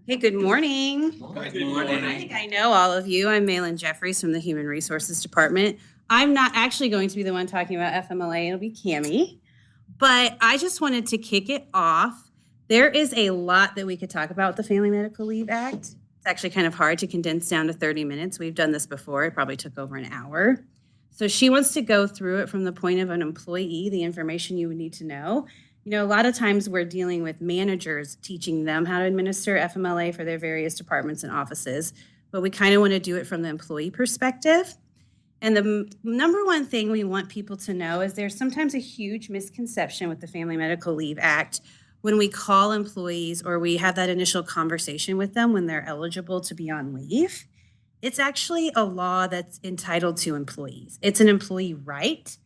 Hey, good morning. Good I morning. think I know all of you. I'm Mailyn Jeffries from the Human Resources Department. I'm not actually going to be the one talking about FMLA, it'll be Cami. But I just wanted to kick it off. There is a lot that we could talk about with the Family Medical Leave Act. It's actually kind of hard to condense down to 30 minutes. We've done this before, it probably took over an hour. So she wants to go through it from the point of an employee, the information you would need to know. A lot of times we're dealing with managers teaching them how to administer FMLA for their various departments and offices, but we kind of want to do it from the employee perspective. And the number one thing we want people to know is there's sometimes a huge misconception with the Family Medical Leave Act when we call employees or we have that initial conversation with them when they're eligible to be on leave. It's actually a law that's entitled to employees. It's an employee right.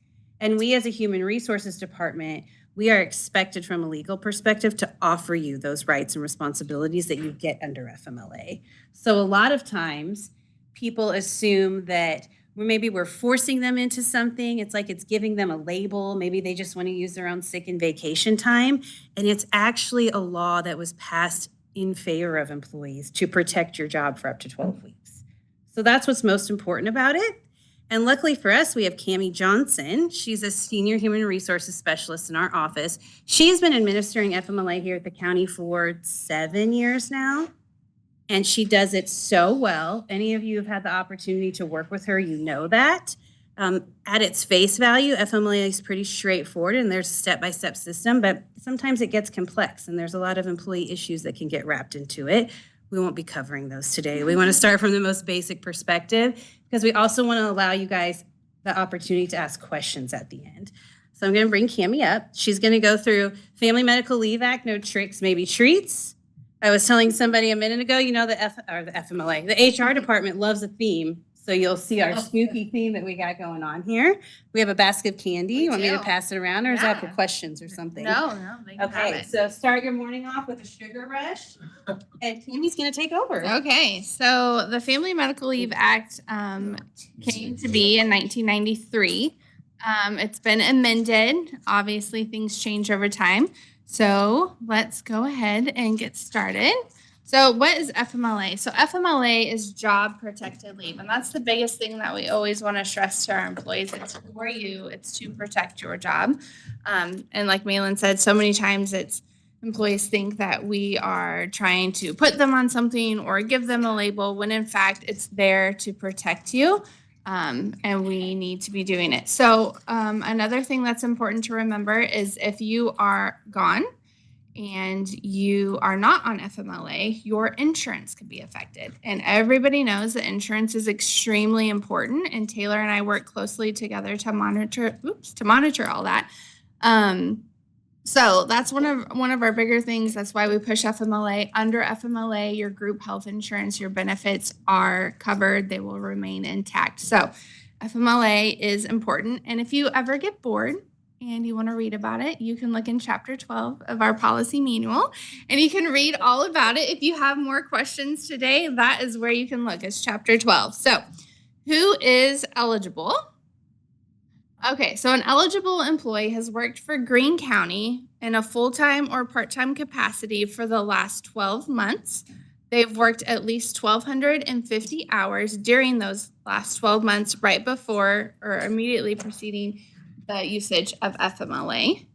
And we, as a human resources department, we are expected from a legal perspective to offer you those rights and responsibilities that you get under FMLA. So a lot of times people assume that maybe we're forcing them into something. It's like it's giving them a label. Maybe they just want to use their own sick and vacation time. And it's actually a law that was passed in favor of employees to protect your job for up to 12 weeks. So that's what's most important about it. And luckily for us, we have Cami Johnson. She's a senior human resources specialist in our office. She's been administering FMLA here at the county for 7 years now. And she does it so well. Any of you have had the opportunity to work with her, you know that. At its face value, FMLA is pretty straightforward and there's a step-by-step system, but sometimes it gets complex and there's a lot of employee issues that can get wrapped into it. We won't be covering those today. We want to start from the most basic perspective because we also want to allow you guys the opportunity to ask questions at the end. So I'm going to bring Cami up. She's going to go through Family Medical Leave Act, no tricks, maybe treats. I was telling somebody a minute ago, the FMLA, the HR department loves a theme. So you'll see our spooky theme that we got going on here. We have a basket of candy. You want me to pass it around or is that for questions or something? No, they can have Okay, it. so start your morning off with a sugar rush. And Cami's going to take over. Okay, so the Family Medical Leave Act came to be in 1993. It's been amended. Obviously, things change over time. So let's go ahead and get started. So what is FMLA? So FMLA is job protected leave. And that's the biggest thing that we always want to stress to our employees. It's for you. It's to protect your job. And like Mailyn said, so many times employees think that we are trying to put them on something or give them a label when in fact it's there to protect you. And we need to be doing it. So another thing that's important to remember is if you are gone and you are not on FMLA, your insurance could be affected. And everybody knows that insurance is extremely important. And Taylor and I work closely together to monitor all that. So that's one of our bigger things. That's why we push FMLA. Under FMLA, your group health insurance, your benefits are covered. They will remain intact. So FMLA is important. And if you ever get bored and you want to read about it, you can look in chapter 12 of our policy manual and you can read all about it. If you have more questions today, that is where you can look. It's chapter 12. So who is eligible? Okay, so an eligible employee has worked for Greene County in a full-time or part-time capacity for the last 12 months. They've worked at least 1,250 hours during those last 12 months right before or immediately preceding the usage of FMLA.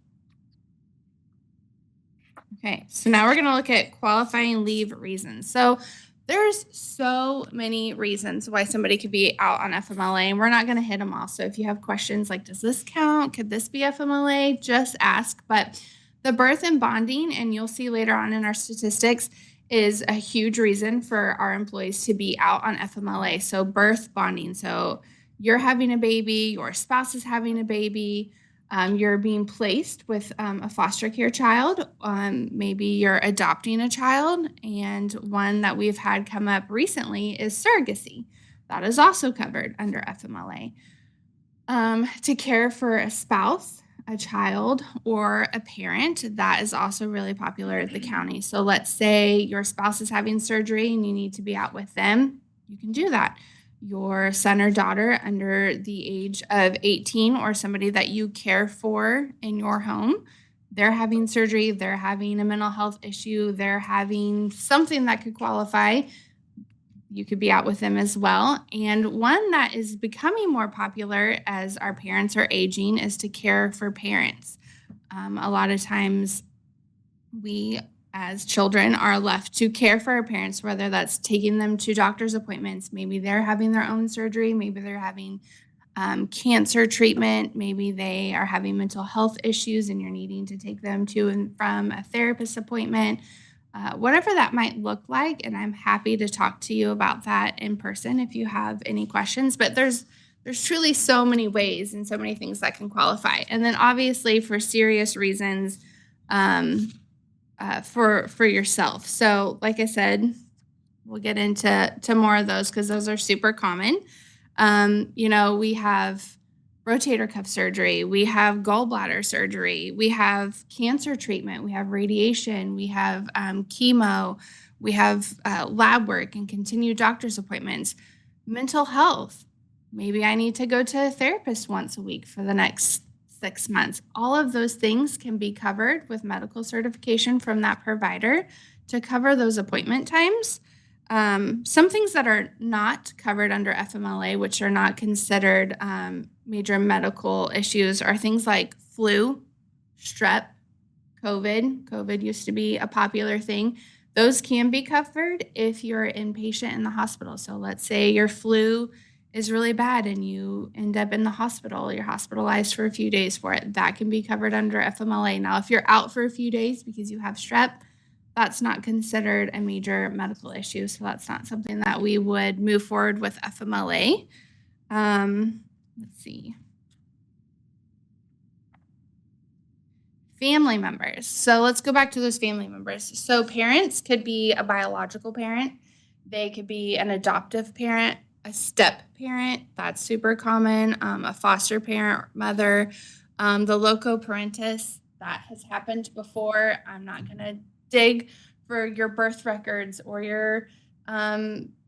Okay, so now we're going to look at qualifying leave reasons. So there's so many reasons why somebody could be out on FMLA, and we're not going to hit them all. So if you have questions like, does this count? Could this be FMLA? Just ask. But the birth and bonding, and you'll see later on in our statistics, is a huge reason for our employees to be out on FMLA. So birth bonding. So you're having a baby, your spouse is having a baby, you're being placed with a foster care child. Maybe you're adopting a child, and one that we've had come up recently is surrogacy. That is also covered under FMLA. To care for a spouse, a child, or a parent, that is also really popular at the county. So let's say your spouse is having surgery and you need to be out with them, you can do that. Your son or daughter under the age of 18 or somebody that you care for in your home, they're having surgery, they're having a mental health issue, they're having something that could qualify, you could be out with them as well. And one that is becoming more popular as our parents are aging is to care for parents. A lot of times we as children are left to care for our parents, whether that's taking them to doctor's appointments, maybe they're having their own surgery, maybe they're having cancer treatment, maybe they are having mental health issues and you're needing to take them to and from a therapist appointment, whatever that might look like. And I'm happy to talk to you about that in person if you have any questions. But there's truly so many ways and so many things that can qualify. And then obviously for serious reasons, for yourself. So like I said, we'll get into more of those because those are super common. We have rotator cuff surgery, we have gallbladder surgery, we have cancer treatment, we have radiation, we have chemo, we have lab work and continued doctor's appointments, mental health. Maybe I need to go to a therapist once a week for the next 6 months. All of those things can be covered with medical certification from that provider to cover those appointment times. Some things that are not covered under FMLA, which are not considered major medical issues, are things like flu, strep, COVID. COVID used to be a popular thing. Those can be covered if you're inpatient in the hospital. So let's say your flu is really bad and you end up in the hospital, you're hospitalized for a few days for it. That can be covered under FMLA. Now, if you're out for a few days because you have strep, that's not considered a major medical issue. So that's not something that we would move forward with FMLA. Let's see. Family members. So let's go back to those family members. So parents could be a biological parent. They could be an adoptive parent, a step parent. That's super common. A foster parent, mother, the loco parentis. That has happened before. I'm not going to dig for your birth records or your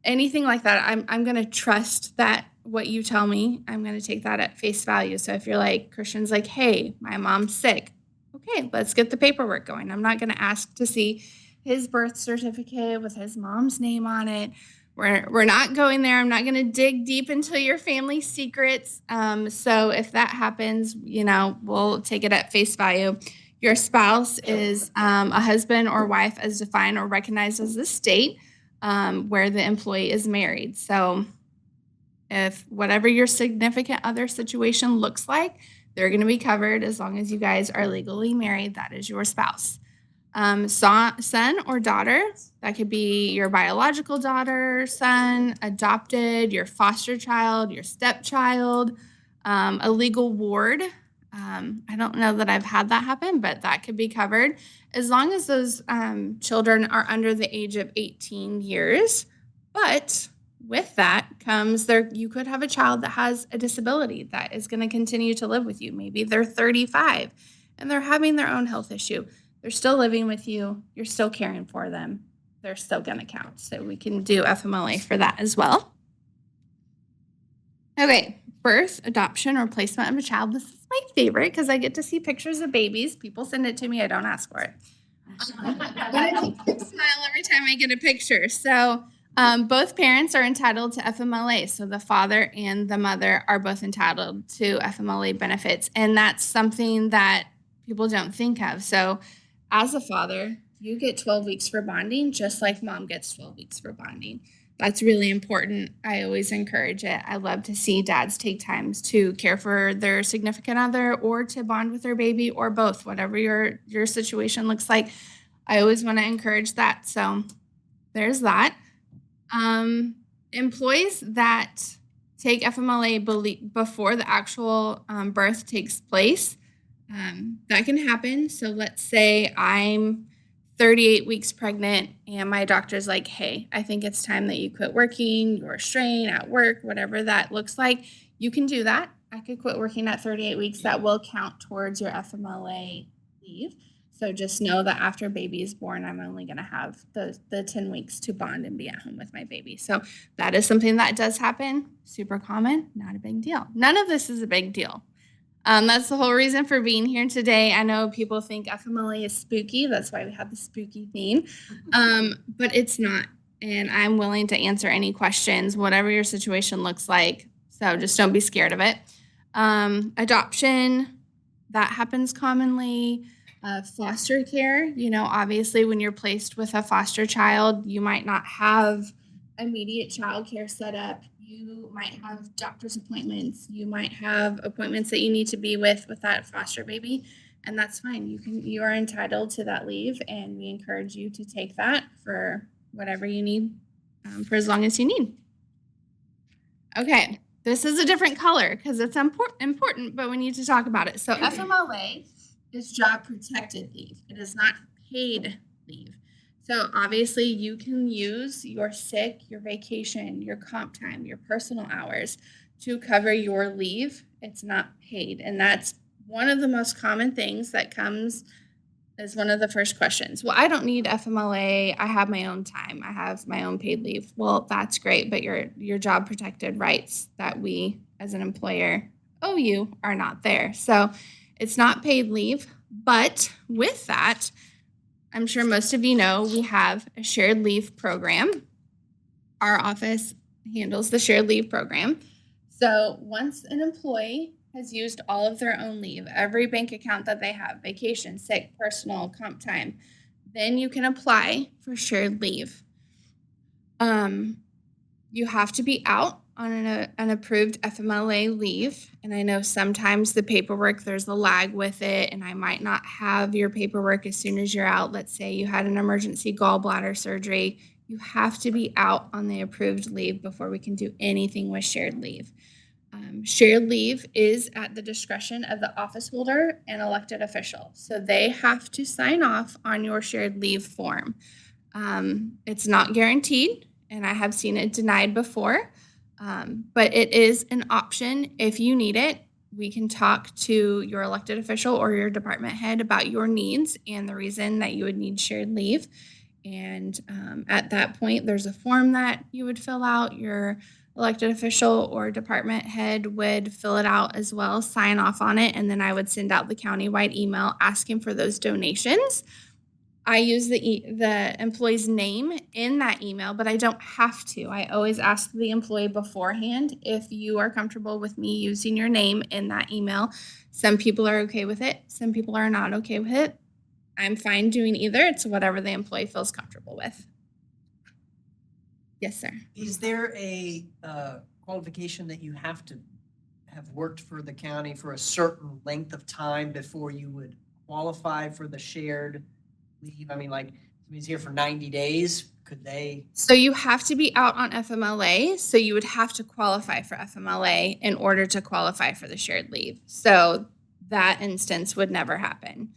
anything like that. I'm going to trust that what you tell me, I'm going to take that at face value. So if you're like, Christian's like, hey, my mom's sick. Okay, let's get the paperwork going. I'm not going to ask to see his birth certificate with his mom's name on it. We're not going there. I'm not going to dig deep into your family secrets. So if that happens, we'll take it at face value. Your spouse is a husband or wife as defined or recognized as the state where the employee is married. So if whatever your significant other situation looks like, they're going to be covered as long as you guys are legally married. That is your spouse. Son or daughter, that could be your biological daughter, son, adopted, your foster child, your stepchild, a legal ward. I don't know that I've had that happen, but that could be covered as long as those children are under the age of 18 years. But with that comes you could have a child that has a disability that is going to continue to live with you. Maybe they're 35 and they're having their own health issue. They're still living with you. You're still caring for them. They're still going to count. So we can do FMLA for that as well. Okay, birth, adoption, or placement of a child. This is my favorite because I get to see pictures of babies. People send it to me. I don't ask for it. But I smile every time I get a picture. So both parents are entitled to FMLA. So the father and the mother are both entitled to FMLA benefits. And that's something that people don't think of. So as a father, you get 12 weeks for bonding, just like mom gets 12 weeks for bonding. That's really important. I always encourage it. I love to see dads take times to care for their significant other or to bond with their baby or both, whatever your situation looks like. I always want to encourage that. So there's that. Employees that take FMLA before the actual birth takes place, that can happen. So let's say I'm 38 weeks pregnant and my doctor's like, hey, I think it's time that you quit working, you're strained at work, whatever that looks like. You can do that. I could quit working at 38 weeks. That will count towards your FMLA leave. So just know that after baby is born, I'm only going to have the 10 weeks to bond and be at home with my baby. So that is something that does happen. Super common, not a big deal. None of this is a big deal. That's the whole reason for being here today. I know people think FMLA is spooky. That's why we have the spooky theme. But it's not. And I'm willing to answer any questions, whatever your situation looks like. So just don't be scared of it. Adoption, that happens commonly. Foster care, obviously when you're placed with a foster child, you might not have immediate childcare set up. You might have doctor's appointments. You might have appointments that you need to be with that foster baby, and that's fine. You are entitled to that leave, and we encourage you to take that for whatever you need, for as long as you need. Okay, this is a different color because it's important, but we need to talk about it. So FMLA is job protected leave. It is not paid leave. So obviously you can use your sick, your vacation, your comp time, your personal hours to cover your leave. It's not paid. And that's one of the most common things that comes as one of the first questions. Well, I don't need FMLA. I have my own time. I have my own paid leave. Well, that's great, but your job protected rights that we as an employer owe you are not there. So it's not paid leave. But with that, I'm sure most of you know we have a shared leave program. Our office handles the shared leave program. So once an employee has used all of their own leave, every bank account that they have, vacation, sick, personal, comp time, then you can apply for shared leave. You have to be out on an approved FMLA leave. And I know sometimes the paperwork, there's a lag with it, and I might not have your paperwork as soon as you're out. Let's say you had an emergency gallbladder surgery. You have to be out on the approved leave before we can do anything with shared leave. Shared leave is at the discretion of the office holder and elected official. So they have to sign off on your shared leave form. It's not guaranteed, and I have seen it denied before, but it is an option if you need it. We can talk to your elected official or your department head about your needs and the reason that you would need shared leave. And at that point, there's a form that you would fill out. Your elected official or department head would fill it out as well, sign off on it, and then I would send out the countywide email asking for those donations. I use the employee's name in that email, but I don't have to. I always ask the employee beforehand if you are comfortable with me using your name in that email. Some people are okay with it. Some people are not okay with it. I'm fine doing either. It's whatever the employee feels comfortable with. Yes, sir. Is there a qualification that you have to have worked for the county for a certain length of time before you would qualify for the shared leave? I mean, like, somebody's here for 90 days, could they? So you have to be out on FMLA. So you would have to qualify for FMLA in order to qualify for the shared leave. So that instance would never happen.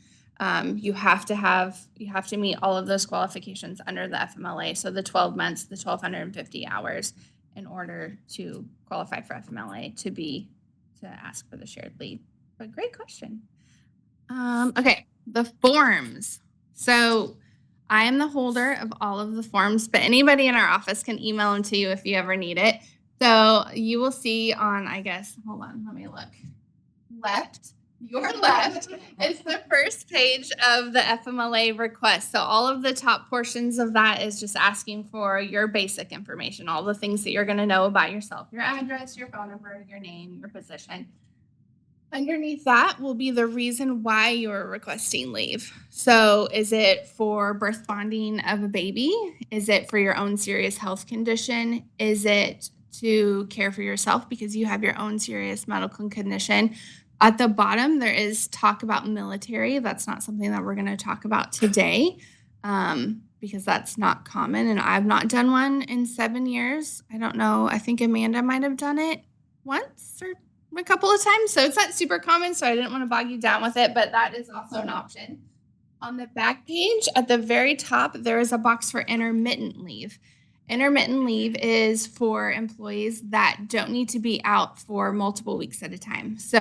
You have to meet all of those qualifications under the FMLA. So the 12 months, the 1,250 hours in order to qualify for FMLA to ask for the shared leave. But great question. Okay, the forms. So I am the holder of all of the forms, but anybody in our office can email them to you if you ever need it. So you will see on, hold on, let me look. Your left is the first page of the FMLA request. So all of the top portions of that is just asking for your basic information, all the things that you're going to know about yourself, your address, your phone number, your name, your position. Underneath that will be the reason why you're requesting leave. So is it for birth bonding of a baby? Is it for your own serious health condition? Is it to care for yourself because you have your own serious medical condition? At the bottom, there is talk about military. That's not something that we're going to talk about today because that's not common. And I've not done one in 7 years. I don't know. I think Amanda might have done it once or a couple of times. So it's not super common. So I didn't want to bog you down with it, but that is also an option. On the back page, at the very top, there is a box for intermittent leave. Intermittent leave is for employees that don't need to be out for multiple weeks at a time. So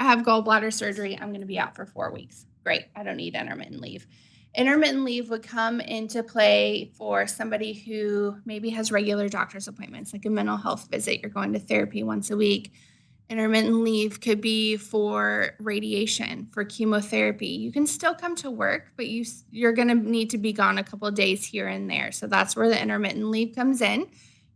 I have gallbladder surgery. I'm going to be out for 4 weeks. Great. I don't need intermittent leave. Intermittent leave would come into play for somebody who maybe has regular doctor's appointments, like a mental health visit. You're going to therapy once a week. Intermittent leave could be for radiation, for chemotherapy. You can still come to work, but you're going to need to be gone a couple of days here and there. So that's where the intermittent leave comes in.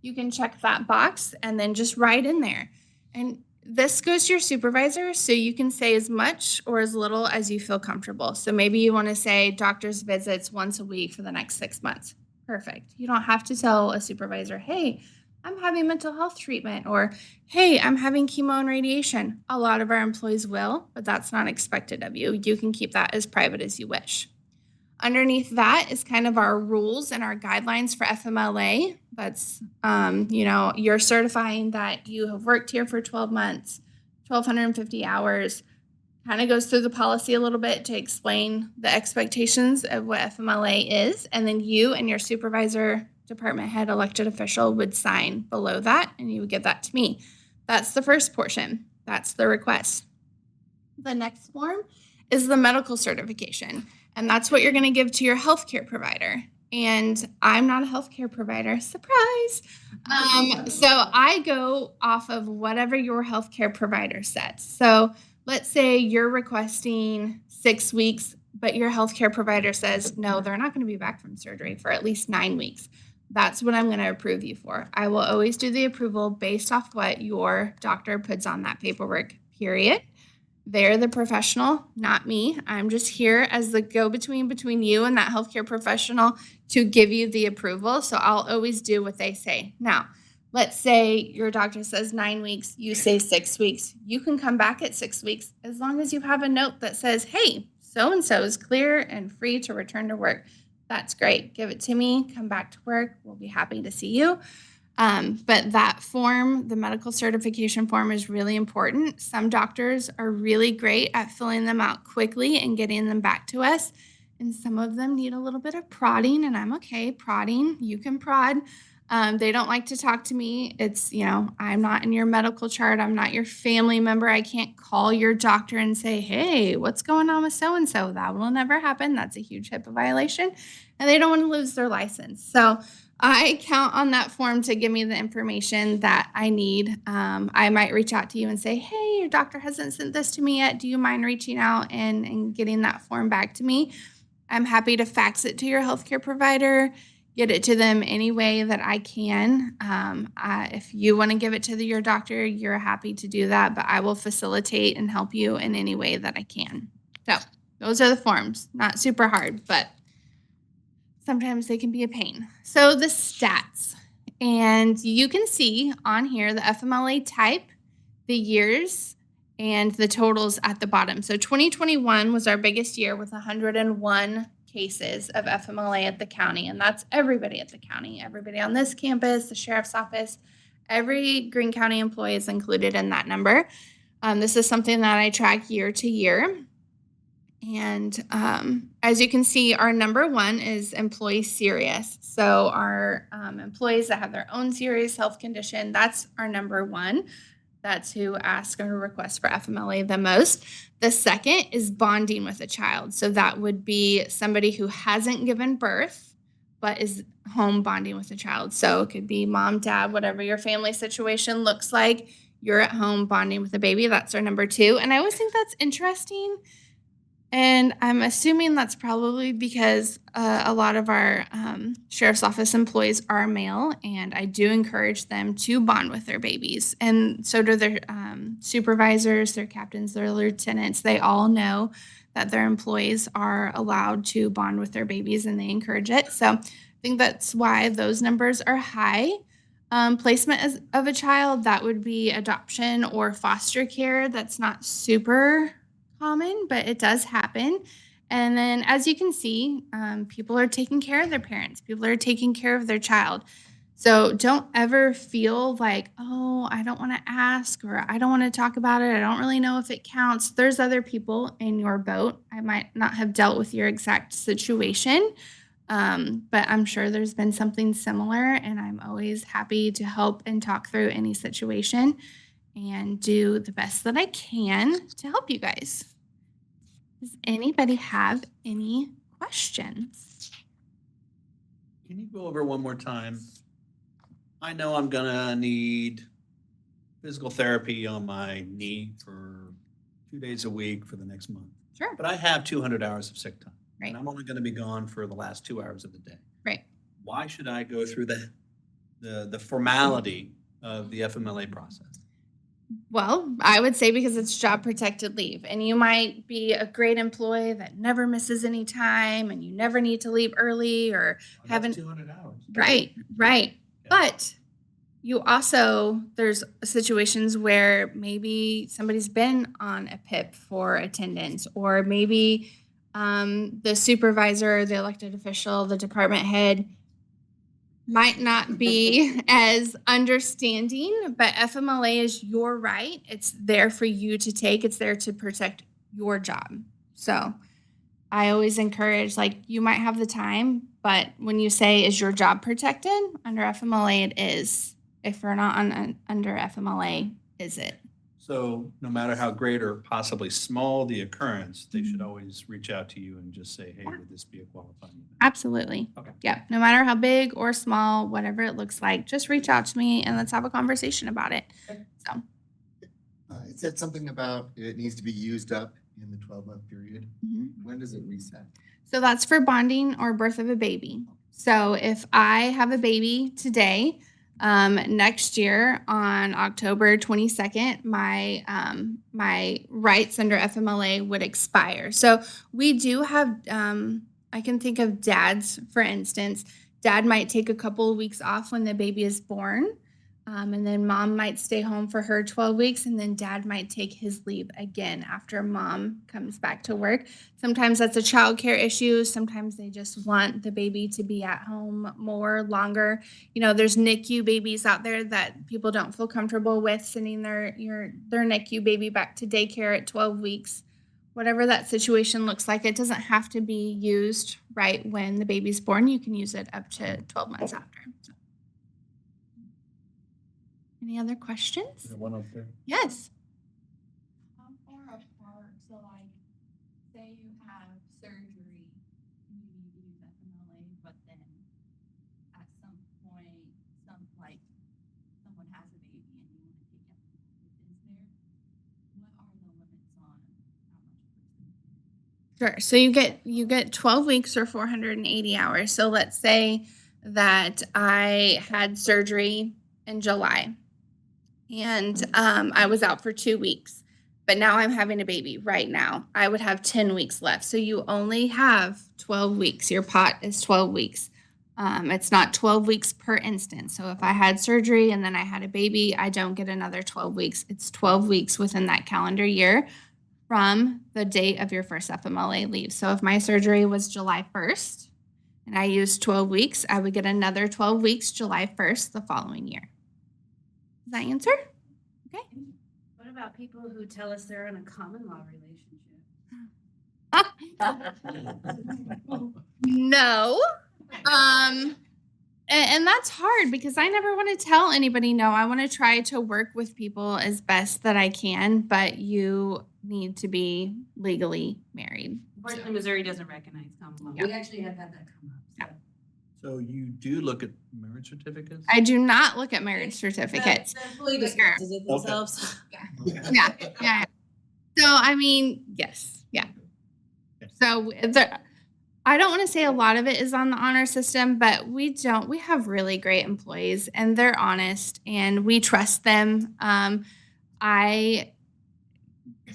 You can check that box and then just write in there. And this goes to your supervisor, so you can say as much or as little as you feel comfortable. So maybe you want to say doctor's visits once a week for the next 6 months. Perfect. You don't have to tell a supervisor, hey, I'm having mental health treatment, or hey, I'm having chemo and radiation. A lot of our employees will, but that's not expected of you. You can keep that as private as you wish. Underneath that is kind of our rules and our guidelines for FMLA. That's, you're certifying that you have worked here for 12 months, 1,250 hours. Kind of goes through the policy a little bit to explain the expectations of what FMLA is. And then you and your supervisor, department head, elected official would sign below that, and you would give that to me. That's the first portion. That's the request. The next form is the medical certification, and that's what you're going to give to your healthcare provider. And I'm not a healthcare provider, surprise. So I go off of whatever your healthcare provider sets. So let's say you're requesting 6 weeks, but your healthcare provider says, no, they're not going to be back from surgery for at least 9 weeks. That's what I'm going to approve you for. I will always do the approval based off what your doctor puts on that paperwork, period. They're the professional, not me. I'm just here as the go-between between you and that healthcare professional to give you the approval. So I'll always do what they say. Now, let's say your doctor says 9 weeks, you say 6 weeks. You can come back at 6 weeks as long as you have a note that says, hey, so-and-so is clear and free to return to work. That's great. Give it to me. Come back to work. We'll be happy to see you. But that form, the medical certification form, is really important. Some doctors are really great at filling them out quickly and getting them back to us. And some of them need a little bit of prodding, and I'm okay prodding. You can prod. They don't like to talk to me. It's, I'm not in your medical chart. I'm not your family member. I can't call your doctor and say, hey, what's going on with so-and-so? That will never happen. That's a huge HIPAA violation. And they don't want to lose their license. So I count on that form to give me the information that I need. I might reach out to you and say, hey, your doctor hasn't sent this to me yet. Do you mind reaching out and getting that form back to me? I'm happy to fax it to your healthcare provider, get it to them any way that I can. If you want to give it to your doctor, you're happy to do that, but I will facilitate and help you in any way that I can. So those are the forms. Not super hard, but sometimes they can be a pain. So the stats, and you can see on here the FMLA type, the years, and the totals at the bottom. So 2021 was our biggest year with 101 cases of FMLA at the county, and that's everybody at the county, everybody on this campus, the sheriff's office, every Greene County employee is included in that number. This is something that I track year to year. And as you can see, our number one is employee serious. So our employees that have their own serious health condition, that's our number one. That's who asks or requests for FMLA the most. The second is bonding with a child. So that would be somebody who hasn't given birth, but is home bonding with a child. So it could be mom, dad, whatever your family situation looks like. You're at home bonding with a baby. That's our number two. And I always think that's interesting. And I'm assuming that's probably because a lot of our sheriff's office employees are male, and I do encourage them to bond with their babies. And so do their supervisors, their captains, their lieutenants. They all know that their employees are allowed to bond with their babies, and they encourage it. So I think that's why those numbers are high. Placement of a child, that would be adoption or foster care. That's not super common, but it does happen. And then as you can see, people are taking care of their parents. People are taking care of their child. So don't ever feel like, oh, I don't want to ask, or I don't want to talk about it. I don't really know if it counts. There's other people in your boat. I might not have dealt with your exact situation, but I'm sure there's been something similar, and I'm always happy to help and talk through any situation and do the best that I can to help you guys. Does anybody have any questions? Can you go over one more time? I know I'm gonna need physical therapy on my knee for 2 days a week for the next month. Sure. But I have 200 hours of sick time. Right. And I'm only going to be gone for the last 2 hours of the day. Right. Why should I go through the formality of the FMLA process? Well, I would say because it's job protected leave, and you might be a great employee that never misses any time and you never need to leave early or Well, haven't. that's 200 hours. Right. Yeah. But you also, there's situations where maybe somebody's been on a PIP for attendance, or maybe the supervisor, the elected official, the department head might not be as understanding, but FMLA is your right. It's there for you to take. It's there to protect your job. So I always encourage, like, you might have the time, but when you say, is your job protected? Under FMLA, it is. If you're not under FMLA, is it? So no matter how great or possibly small the occurrence, they should always reach out to you and just say, hey, would this be a qualifying event? Absolutely. Okay. Yeah. No matter how big or small, whatever it looks like, just reach out to me and let's have a conversation about it. So. It said something about it needs to be used up in the 12-month period. Mhm. When does it reset? So that's for bonding or birth of a baby. So if I have a baby today, next year on October 22nd, my rights under FMLA would expire. So we do have, I can think of dads, for instance. Dad might take a couple of weeks off when the baby is born. And then mom might stay home for her 12 weeks, and then dad might take his leave again after mom comes back to work. Sometimes that's a childcare issue. Sometimes they just want the baby to be at home more longer. You know, there's NICU babies out there that people don't feel comfortable with sending their NICU baby back to daycare at 12 weeks. Whatever that situation looks like, it doesn't have to be used right when the baby's born. You can use it up to 12 months after. So. Any other questions? There's one up there. Yes. How far apart? So, like, say you have surgery, you need to use FMLA, but then at some point, someone has a baby and you want to take FMLA. What are the limits on how much? Sure. So you get 12 weeks or 480 hours. So let's say that I had surgery in July. And I was out for 2 weeks, but now I'm having a baby right now. I would have 10 weeks left. So you only have 12 weeks. Your pot is 12 weeks. It's not 12 weeks per instance. So if I had surgery and then I had a baby, I don't get another 12 weeks. It's 12 weeks within that calendar year from the date of your first FMLA leave. So if my surgery was July 1st and I used 12 weeks, I would get another 12 weeks July 1st the following year. Does that answer? Okay. What about people who tell us they're in a common law relationship? No. And that's hard because I never want to tell anybody no. I want to try to work with people as best that I can, but you need to be legally married. Unfortunately, Missouri doesn't recognize common law. Yeah. We actually have had that come up. Yeah. So you do look at marriage certificates? I do not look at marriage certificates. The employee discloses it themselves. Yeah. So, I mean, yes. Yeah. So I don't want to say a lot of it is on the honor system, but we have really great employees and they're honest and we trust them. I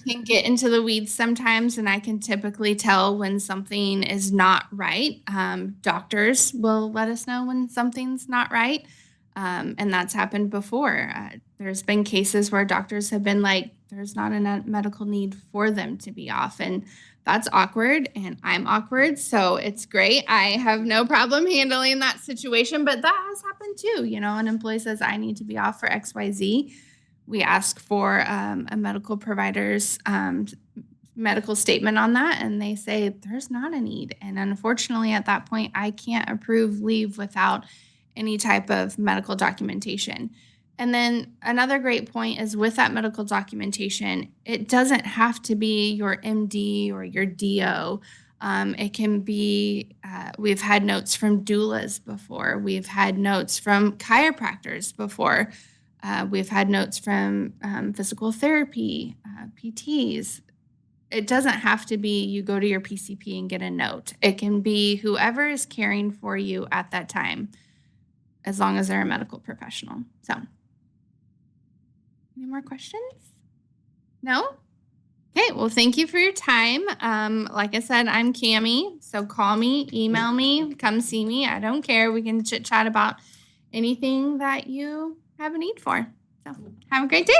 can get into the weeds sometimes and I can typically tell when something is not right. Doctors will let us know when something's not right. And that's happened before. There's been cases where doctors have been like, there's not a medical need for them to be off. And that's awkward and I'm awkward. So it's great. I have no problem handling that situation, but that has happened too. You know, an employee says, I need to be off for XYZ. We ask for a medical provider's medical statement on that, and they say there's not a need. And unfortunately, at that point, I can't approve leave without any type of medical documentation. And then another great point is with that medical documentation, it doesn't have to be your MD or your DO. It can be, we've had notes from doulas before. We've had notes from chiropractors before. We've had notes from physical therapy, PTs. It doesn't have to be you go to your PCP and get a note. It can be whoever is caring for you at that time, as long as they're a medical professional. So, any more questions? No? Okay, well, thank you for your time. Like I said, I'm Cammie, so call me, email me, come see me. I don't care. We can chit chat about anything that you have a need for. So, have a great day.